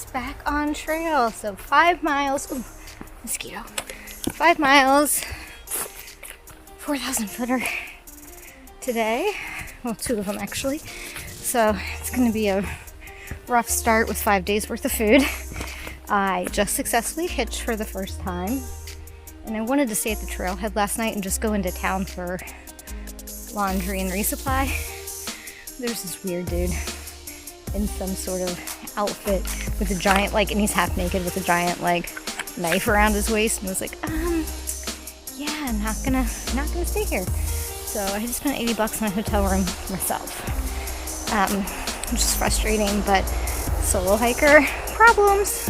guys, back on trail. So 5 miles, ooh, mosquito. 5 miles, 4,000 footer today. Well, 2 of them actually. So it's gonna be a rough start with 5 days worth of food. I just successfully hitched for the first time. And I wanted to stay at the trailhead last night and just go into town for laundry and resupply. There's this weird dude in some sort of outfit with a giant, like, and he's half naked with a giant, like, knife around his waist, and was like, yeah, I'm not gonna stay here. So I just spent $80 on a hotel room myself. Which is frustrating, but solo hiker problems.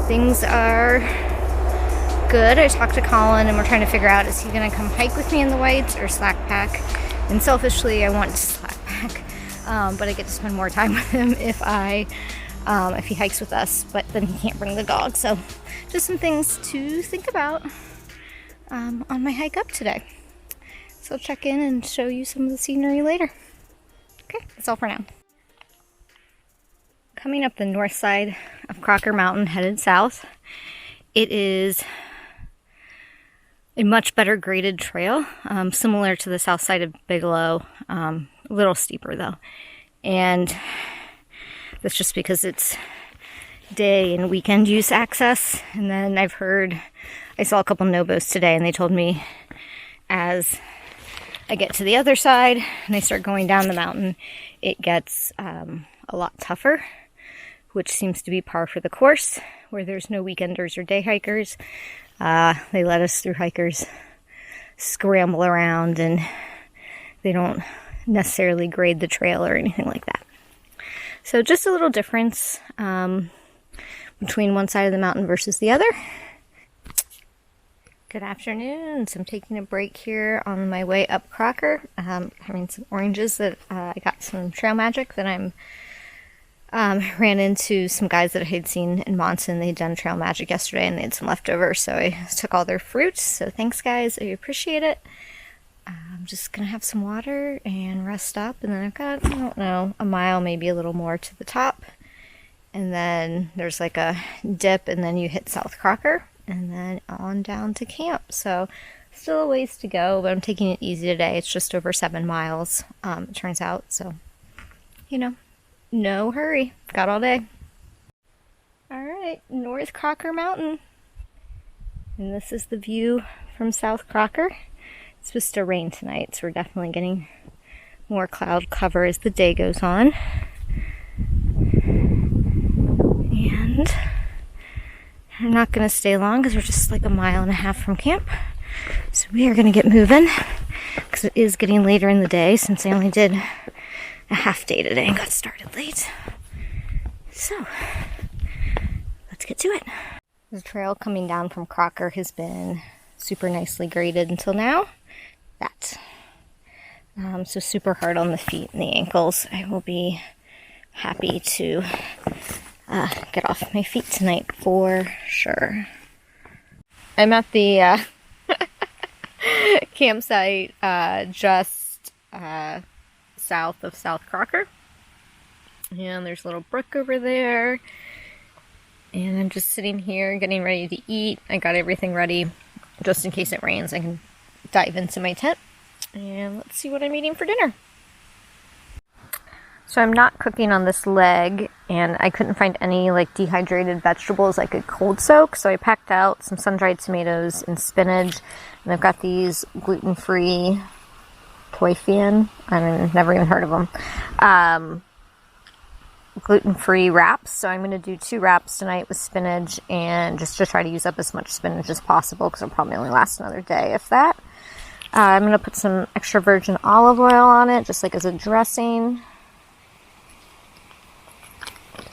Things are good. I talked to Colin and we're trying to figure out, is he gonna come hike with me in the whites or slack pack? And selfishly, I want to slack pack, but I get to spend more time with him if he hikes with us, but then he can't bring the dog. So just some things to think about on my hike up today. So I'll check in and show you some of the scenery later. Okay, that's all for now. Coming up the north side of Crocker Mountain, headed south. It is a much better graded trail, similar to the south side of Bigelow, a little steeper though. And that's just because it's day and weekend use access. And then I saw a couple NOBOs today, and they told me as I get to the other side and I start going down the mountain, it gets a lot tougher, which seems to be par for the course, where there's no weekenders or day hikers. They let us through hikers scramble around, and they don't necessarily grade the trail or anything like that. So just a little difference between one side of the mountain versus the other. Good afternoon. So I'm taking a break here on my way up Crocker. Having some oranges that I got some trail magic that I'm ran into some guys that I had seen in Monson. They'd done trail magic yesterday and they had some leftovers, so I took all their fruit. So thanks guys, I appreciate it. I'm just gonna have some water and rest up, and then I've got, I don't know, a mile, maybe a little more to the top, and then there's like a dip, and then you hit South Crocker and then on down to camp. So still a ways to go, but I'm taking it easy today. It's just over 7 miles, it turns out, so you know, no hurry. Got all day. Alright, North Crocker Mountain. And this is the view from South Crocker. It's supposed to rain tonight, so we're definitely getting more cloud cover as the day goes on. And I'm not going to stay long because we're just like 1.5 miles from camp. So we are going to get moving because it is getting later in the day, since I only did a half day today and got started late. So let's get to it. The trail coming down from Crocker has been super nicely graded until now. So super hard on the feet and the ankles. I will be happy to get off my feet tonight for sure. I'm at the campsite just south of South Crocker, and there's a little brook over there, and I'm just sitting here getting ready to eat. I got everything ready just in case it rains. I can dive into my tent, and let's see what I'm eating for dinner. So I'm not cooking on this leg, and I couldn't find any like dehydrated vegetables I could cold soak, so I packed out some sun-dried tomatoes and spinach, and I've got these gluten-free Toifian, never even heard of them, gluten-free wraps. So I'm going to do 2 wraps tonight with spinach, and just to try to use up as much spinach as possible, because it'll probably only last another day, if that. I'm going to put some extra virgin olive oil on it, just like as a dressing.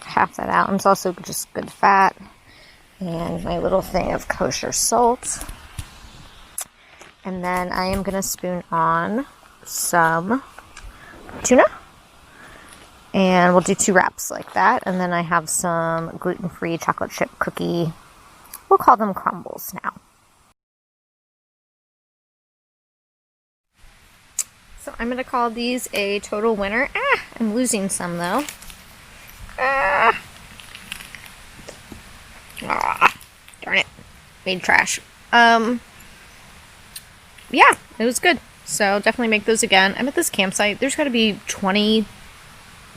Half that out, and it's also just good fat. And my little thing of kosher salt. And then I am going to spoon on some tuna, and we'll do 2 wraps like that. And then I have some gluten-free chocolate chip cookie We'll call them crumbles now. So I'm going to call these a total winner. I'm losing some though. Darn it. Made trash. Yeah, it was good. So definitely make those again. I'm at this campsite. There's got to be 20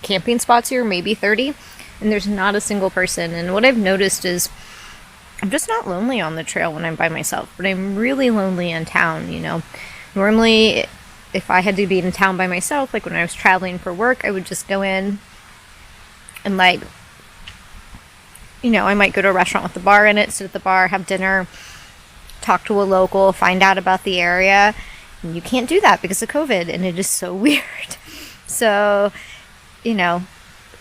camping spots here, maybe 30. And there's not a single person. And what I've noticed is I'm just not lonely on the trail when I'm by myself. But I'm really lonely in town, you know. Normally, if I had to be in town by myself, like when I was traveling for work, I would just go in and like, you know, I might go to a restaurant with a bar in it, sit at the bar, have dinner, talk to a local, find out about the area. And you can't do that because of COVID, and it is so weird. So, you know,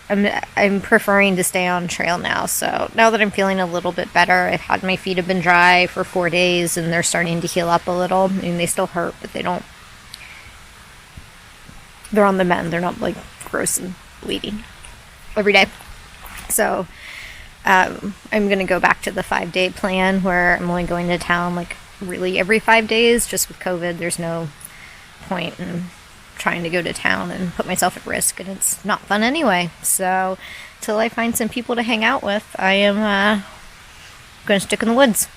I'm preferring to stay on trail now. So now that I'm feeling a little bit better, I've had my feet have been dry for 4 days, and they're starting to heal up a little. I mean, they still hurt, but they're on the mend. They're not like gross and bleeding every day. So I'm going to go back to the 5-day plan where I'm only going to town like really every 5 days. Just with COVID, there's no point in trying to go to town and put myself at risk, and it's not fun anyway. So till I find some people to hang out with, I am going to stick in the woods.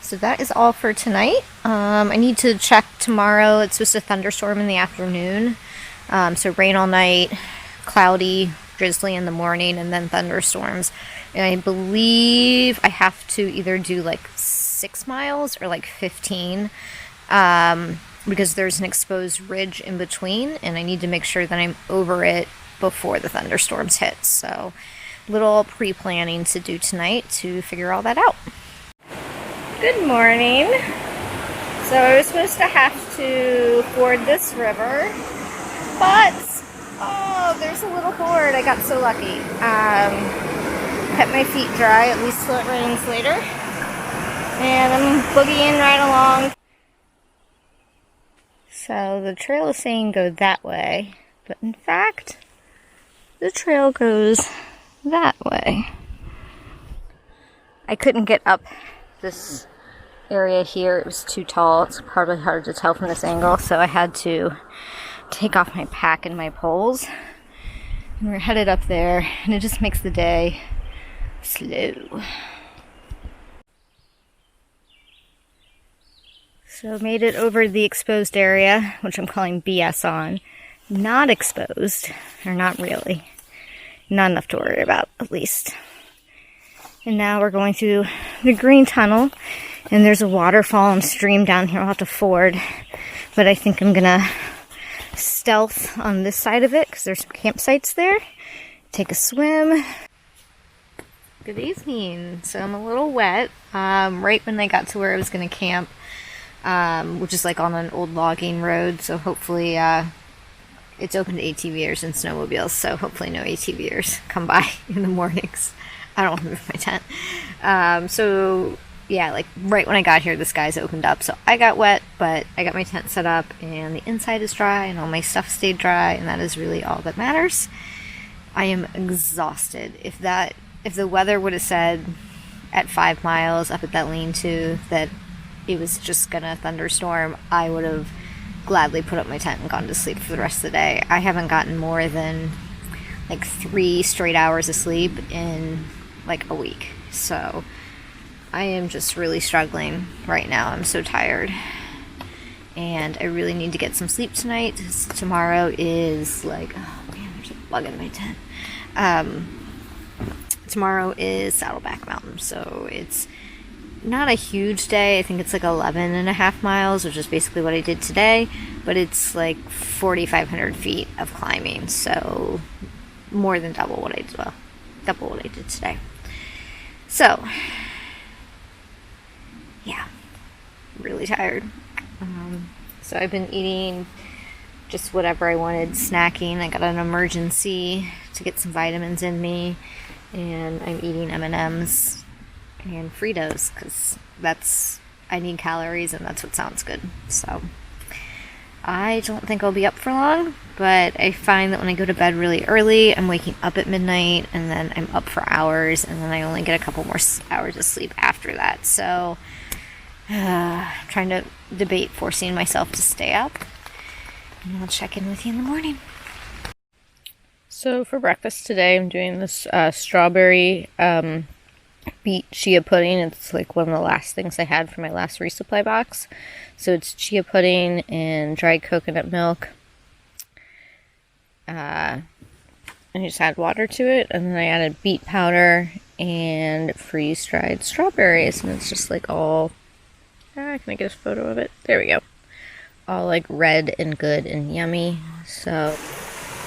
So that is all for tonight. I need to check tomorrow. It's supposed to thunderstorm in the afternoon. So rain all night, cloudy, drizzly in the morning, and then thunderstorms. And I believe I have to either do like 6 miles or like 15 because there's an exposed ridge in between, and I need to make sure that I'm over it before the thunderstorms hit. So little pre-planning to do tonight to figure all that out. Good morning. So I was supposed to have to ford this river, but oh, there's a little ford. I got so lucky. Kept my feet dry, at least till it rains later. And I'm boogieing right along. So the trail is saying go that way, but in fact, the trail goes that way. I couldn't get up this area here. It was too tall. It's probably hard to tell from this angle, so I had to take off my pack and my poles. And we're headed up there, and it just makes the day slow. So made it over the exposed area, which I'm calling BS on. Not exposed, or not really. Not enough to worry about, at least. And now we're going through the green tunnel, and there's a waterfall and stream down here. I'll have to ford, but I think I'm gonna stealth on this side of it because there's some campsites there. Take a swim. Good evening. So I'm a little wet. Right when I got to where I was gonna camp, which is like on an old logging road. So hopefully, it's open to ATVers and snowmobiles. So hopefully no ATVers come by in the mornings. I don't want to move my tent. So yeah, like right when I got here, the skies opened up. So I got wet, but I got my tent set up and the inside is dry and all my stuff stayed dry, and that is really all that matters. I am exhausted. If the weather would have said at 5 miles up at that lean-to that it was just gonna thunderstorm, I would have gladly put up my tent and gone to sleep for the rest of the day. I haven't gotten more than like 3 straight hours of sleep in like a week. So I am just really struggling right now. I'm so tired. And I really need to get some sleep tonight. Tomorrow is like, oh man, there's a bug in my tent. Tomorrow is Saddleback Mountain. So it's not a huge day. I think it's like 11.5 miles, which is basically what I did today. But it's like 4,500 feet of climbing. So more than double what I did. Well, double what I did today. So yeah, really tired. So I've been eating just whatever I wanted, snacking. I got an emergency to get some vitamins in me, and I'm eating M&Ms and Fritos because I need calories and that's what sounds good. So I don't think I'll be up for long, but I find that when I go to bed really early, I'm waking up at midnight, and then I'm up for hours, and then I only get a couple more hours of sleep after that. So, trying to debate forcing myself to stay up, and I'll check in with you in the morning. So for breakfast today, I'm doing this strawberry beet chia pudding. It's like one of the last things I had for my last resupply box. So it's chia pudding and dried coconut milk. I just add water to it, and then I added beet powder and freeze-dried strawberries, and it's just like all... can I get a photo of it? There we go. All like red and good and yummy. So...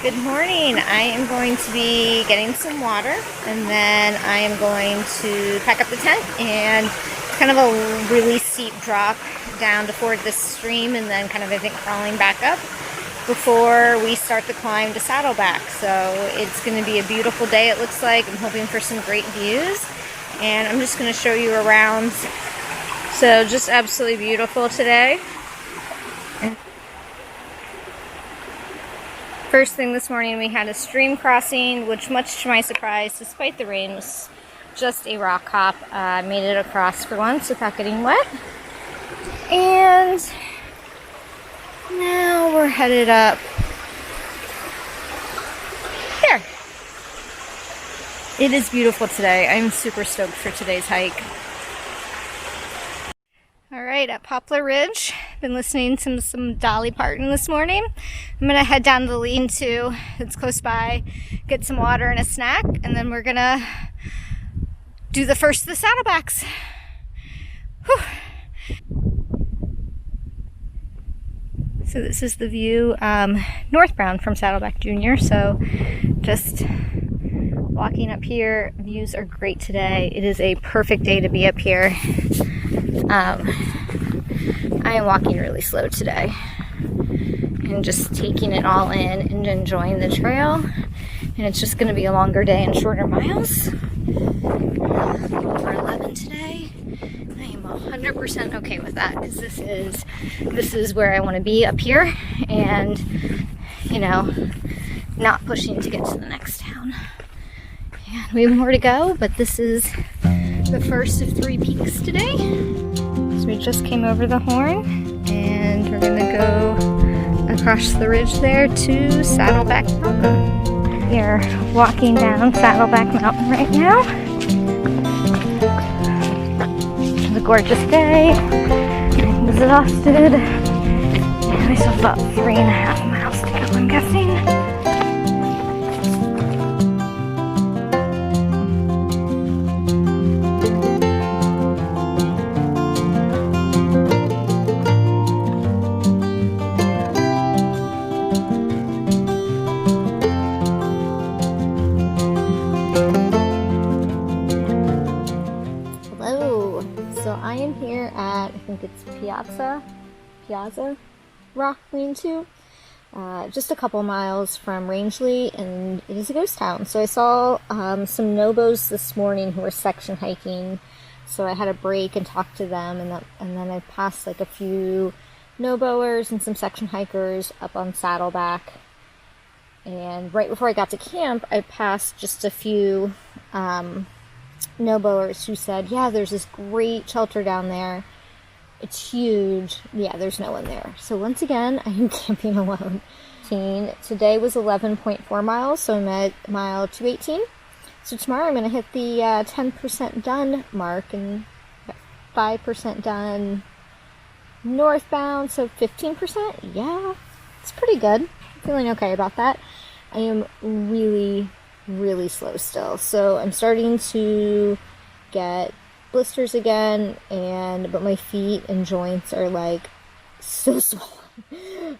Good morning. I am going to be getting some water, and then I am going to pack up the tent, and it's kind of a really steep drop down to ford this stream, and then kind of, I think, crawling back up before we start the climb to Saddlebacks. So it's going to be a beautiful day, it looks like. I'm hoping for some great views, and I'm just going to show you around. So just absolutely beautiful today. First thing this morning, we had a stream crossing, which, much to my surprise, despite the rain, was just a rock hop. Made it across for once without getting wet. And now we're headed up there. It is beautiful today. I'm super stoked for today's hike. Alright, at Poplar Ridge, been listening to some Dolly Parton this morning. I'm going to head down to the lean-to that's close by, get some water and a snack, and then we're going to do the first of the Saddlebacks. Whew. So this is the view northbound from Saddleback Jr. So just walking up here. Views are great today. It is a perfect day to be up here. I am walking really slow today and just taking it all in and enjoying the trail. And it's just going to be a longer day and shorter miles. Over 11 today. I am 100% okay with that, because this is where I want to be up here, and you know, not pushing to get to the next town. And we have more to go, but this is the first of 3 peaks today. So we just came over the Horn, and we're gonna go across the ridge there to Saddleback Mountain. We are walking down Saddleback Mountain right now. It's a gorgeous day. I'm exhausted. And we still have about 3.5 miles to go, I'm guessing. Piazza Rock Lean-to, just a couple miles from Rangley, and it is a ghost town. So I saw some Nobos this morning who were section hiking, so I had a break and talked to them, and then I passed like a few Noboers and some section hikers up on Saddleback. And right before I got to camp, I passed just a few Noboers who said, yeah, there's this great shelter down there. It's huge. Yeah, there's no one there. So once again, I am camping alone. Today was 11.4 miles, so I'm at mile 218. So tomorrow I'm going to hit the 10% done mark, and 5% done northbound, so 15%. Yeah, it's pretty good. I'm feeling okay about that. I am really, really slow still. So I'm starting to get blisters again, but my feet and joints are like so swollen.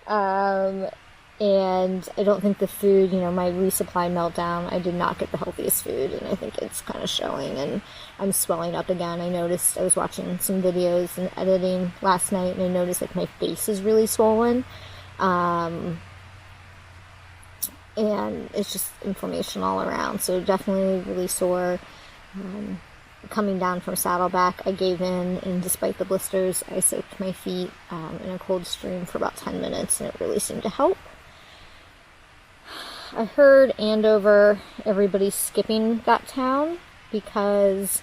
And I don't think the food, my resupply meltdown, I did not get the healthiest food, and I think it's kind of showing, and I'm swelling up again. I noticed, I was watching some videos and editing last night, and I noticed like my face is really swollen. And it's just inflammation all around, so definitely really sore. coming down from Saddleback, I gave in, and despite the blisters, I soaked my feet in a cold stream for about 10 minutes, and it really seemed to help. I heard Andover, everybody's skipping that town because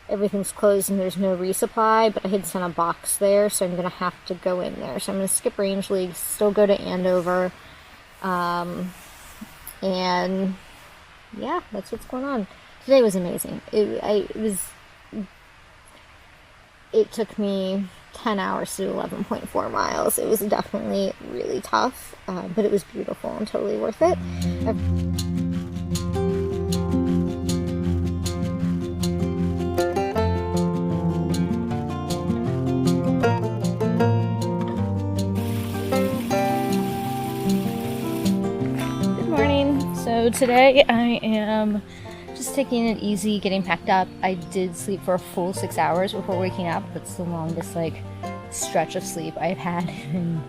everything's closed and there's no resupply, but I had sent a box there, so I'm going to have to go in there. So I'm going to skip Rangley, still go to Andover, and yeah, that's what's going on. Today was amazing. It took me 10 hours to do 11.4 miles. It was definitely really tough, but it was beautiful and totally worth it. Good morning. So today I am just taking it easy, getting packed up. I did sleep for a full 6 hours before waking up. That's the longest stretch of sleep I've had in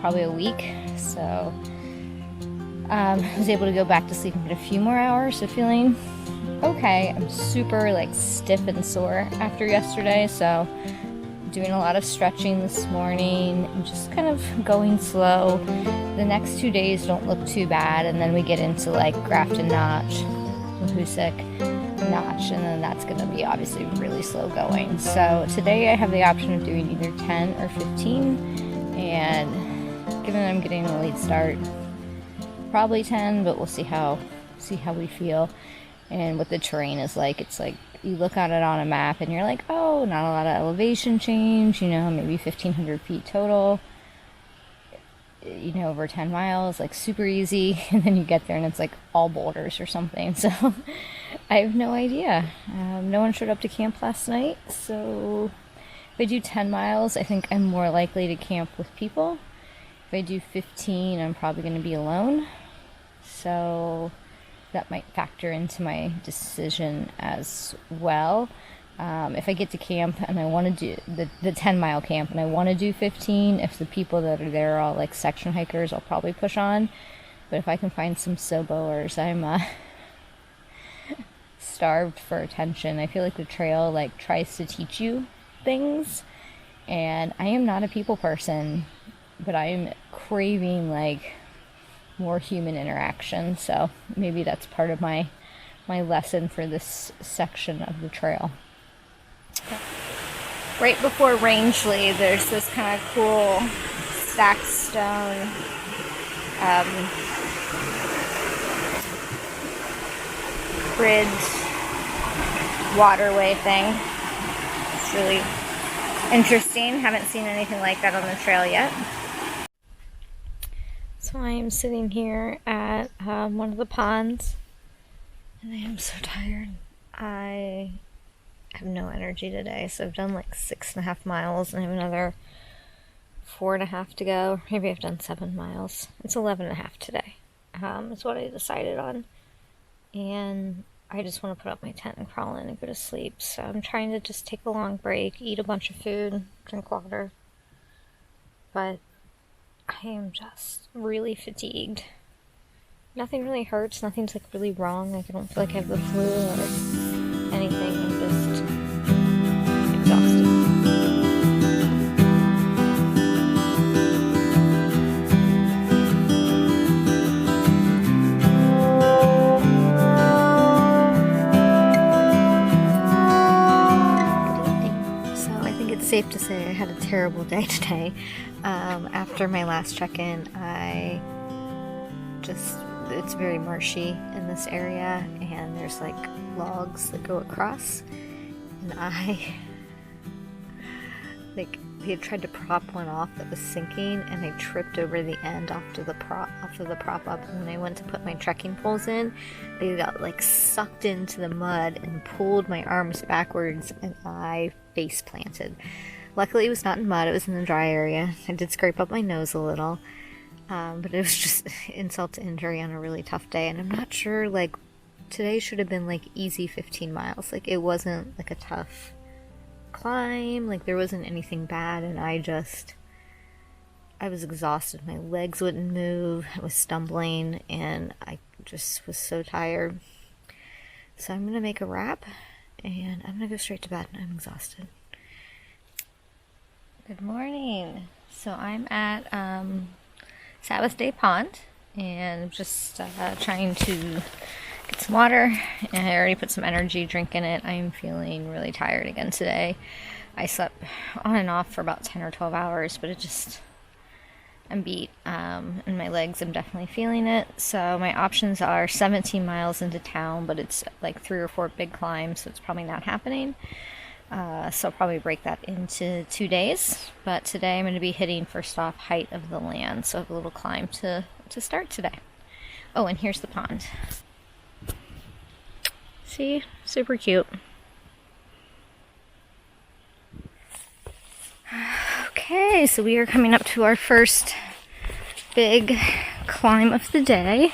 probably a week. So I was able to go back to sleep and get a few more hours, so feeling okay. I'm super stiff and sore after yesterday, so doing a lot of stretching this morning and just kind of going slow. The next 2 days don't look too bad, and then we get into Grafton Notch, Hoosick Notch, and then that's going to be obviously really slow going. So today I have the option of doing either 10 or 15, and given that I'm getting a late start, probably 10, but we'll see how we feel and what the terrain is like. It's you look at it on a map and you're like, oh, not a lot of elevation change, maybe 1,500 feet total, over 10 miles, super easy, and then you get there and it's all boulders or something. So I have no idea. No one showed up to camp last night, so if I do 10 miles, I think I'm more likely to camp with people. If I do 15, I'm probably going to be alone, so that might factor into my decision as well. If I get to camp and I want to do the 10-mile camp and I want to do 15, if the people that are there are all section hikers, I'll probably push on. But if I can find some SoBoers, I'm starved for attention. I feel like the trail tries to teach you things, and I am not a people person, but I am craving more human interaction, so maybe that's part of my lesson for this section of the trail. Right before Rangley, there's this kind of cool stacked stone bridge waterway thing. It's really interesting. Haven't seen anything like that on the trail yet. So I am sitting here at one of the ponds, and I am so tired. I have no energy today, so I've done 6.5 miles, and I have another 4.5 to go. Maybe I've done 7 miles. It's 11.5 today. It's what I decided on, and I just want to put up my tent and crawl in and go to sleep. So I'm trying to just take a long break, eat a bunch of food, drink water, but I am just really fatigued. Nothing really hurts. Nothing's really wrong. I don't feel like I have the flu or anything. I'm just exhausted. Good evening. So I think it's safe to say I had a terrible day today. After my last check-in, it's very marshy in this area, and there's logs that go across, and they had tried to prop one off that was sinking, and I tripped over the end off of the prop up, and when I went to put my trekking poles in, they got sucked into the mud and pulled my arms backwards, and I face planted. Luckily, it was not in mud, it was in the dry area. I did scrape up my nose a little, but it was just insult to injury on a really tough day, and I'm not sure, today should have been, easy 15 miles. It wasn't, a tough climb, there wasn't anything bad, and I was exhausted. My legs wouldn't move, I was stumbling, and I just was so tired. So I'm gonna make a wrap and I'm gonna go straight to bed. I'm exhausted. Good morning. So I'm at Sabbath Day Pond, and I'm just trying to get some water, and I already put some energy drink in it. I'm feeling really tired again today. I slept on and off for about 10 or 12 hours, but I'm beat, and my legs, I'm definitely feeling it. So my options are 17 miles into town, but it's like 3 or 4 big climbs, so it's probably not happening. So I'll probably break that into 2 days. But today I'm going to be hitting, first off, height of the land, so I have a little climb to start today. Oh, and here's the pond. See? Super cute. Okay, so we are coming up to our first big climb of the day.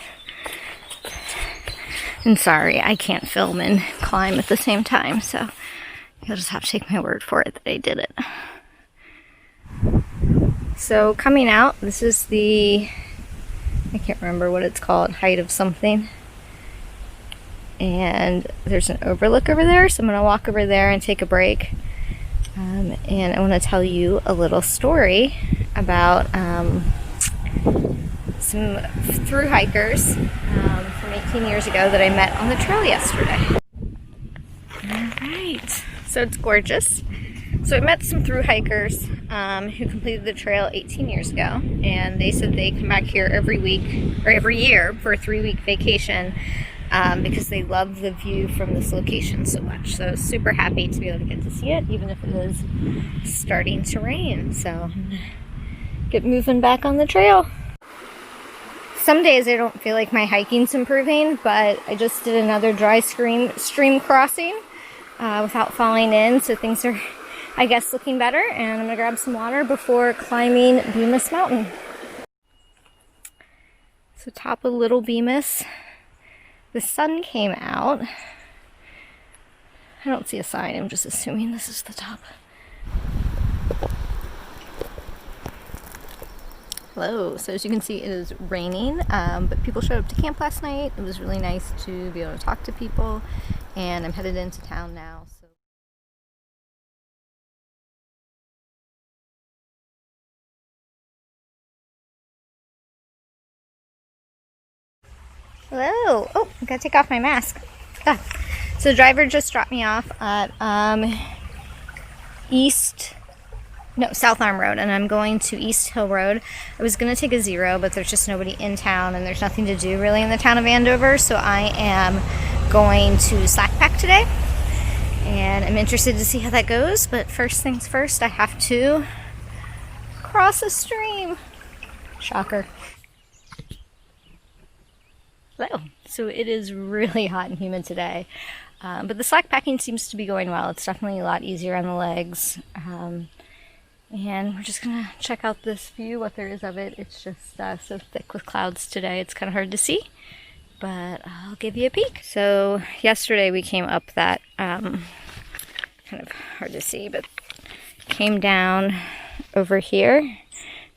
And sorry, I can't film and climb at the same time, so you'll just have to take my word for it that I did it. So coming out, this is I can't remember what it's called, height of something. And there's an overlook over there, so I'm going to walk over there and take a break. And I want to tell you a little story about some thru-hikers from 18 years ago that I met on the trail yesterday. Alright, so it's gorgeous. So I met some thru-hikers who completed the trail 18 years ago, and they said they come back here every week or every year for a 3-week vacation. Because they love the view from this location so much. So I was super happy to be able to get to see it, even if it is starting to rain. So I'm gonna get moving back on the trail. Some days I don't feel like my hiking's improving, but I just did another dry stream crossing without falling in. So things are, I guess, looking better. And I'm gonna grab some water before climbing Bemis Mountain. So top of Little Bemis. The sun came out. I don't see a sign, I'm just assuming this is the top. Hello, so as you can see it is raining, but people showed up to camp last night. It was really nice to be able to talk to people, and I'm headed into town now. Hello. Oh, I gotta take off my mask. So the driver just dropped me off at South Arm Road, and I'm going to East Hill Road. I was gonna take a 0, but there's just nobody in town, and there's nothing to do really in the town of Andover, so I am going to slack pack today, and I'm interested to see how that goes. But first things first, I have to cross a stream. Shocker. Hello. So it is really hot and humid today, but the slack packing seems to be going well. It's definitely a lot easier on the legs, and we're just gonna check out this view, what there is of it. It's just so thick with clouds today, it's kind of hard to see, but I'll give you a peek. So yesterday we came up that, kind of hard to see, but came down over here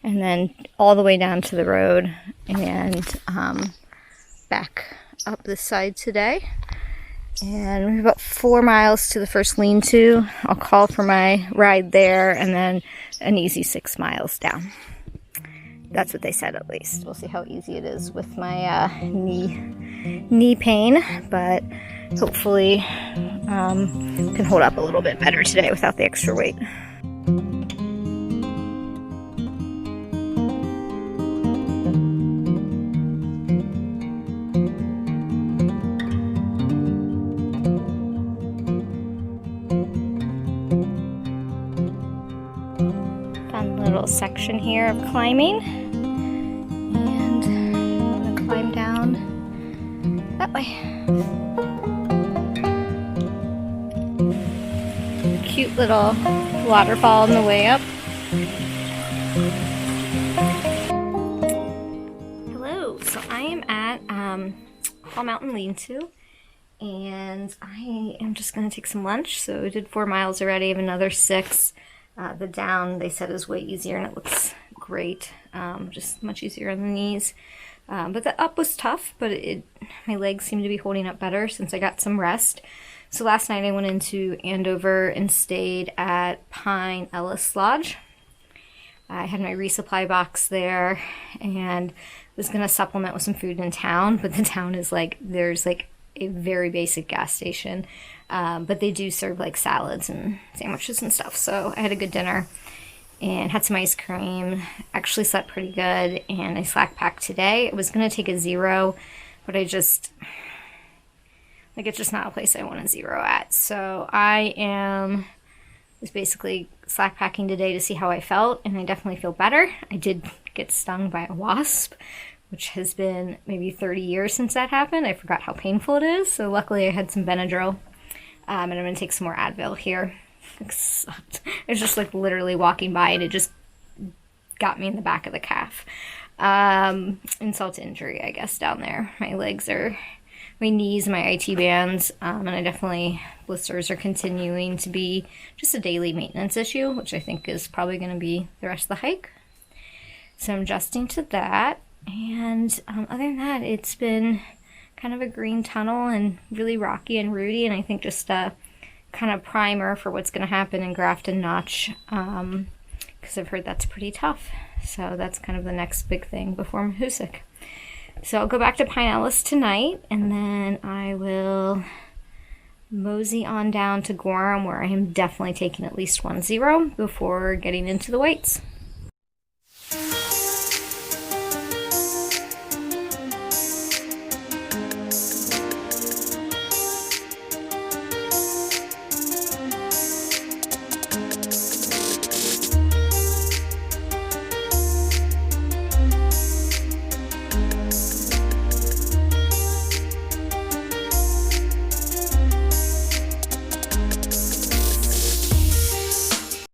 and then all the way down to the road, and back up this side today, and we're about 4 miles to the first lean-to. I'll call for my ride there, and then an easy 6 miles down. That's what they said, at least. We'll see how easy it is with my knee pain, but hopefully can hold up a little bit better today without the extra weight. Section here of climbing, and I'm gonna climb down that way. Cute little waterfall on the way up. Hello, so I am at Poplar Mountain Lean-To, and I am just gonna take some lunch. So I did 4 miles already, I have another 6. The down, they said, is way easier, and it looks great. Just much easier on the knees. But the up was tough, but my legs seem to be holding up better since I got some rest. So last night I went into Andover and stayed at Pine Ellis Lodge. I had my resupply box there and was going to supplement with some food in town, but the town is like, there's like a very basic gas station, but they do serve like salads and sandwiches and stuff. So I had a good dinner and had some ice cream, actually slept pretty good, and I slack packed today. I was going to take a 0, but I just, like, it's just not a place I want to 0 at. So I was basically slack packing today to see how I felt, and I definitely feel better. I did get stung by a wasp, which has been maybe 30 years since that happened. I forgot how painful it is. So luckily I had some Benadryl, and I'm going to take some more Advil here. It sucked. I was just like literally walking by and it just got me in the back of the calf. Insult to injury, I guess, down there. My legs are, my knees, my IT bands, and I definitely, blisters are continuing to be just a daily maintenance issue, which I think is probably going to be the rest of the hike. So I'm adjusting to that. And other than that, it's been kind of a green tunnel and really rocky and rooty, and I think just a kind of primer for what's going to happen in Grafton Notch, because I've heard that's pretty tough. So that's kind of the next big thing before Mahoosuc. So I'll go back to Pine Ellis tonight, and then I will mosey on down to Gorham, where I am definitely taking at least 1 0 before getting into the weights.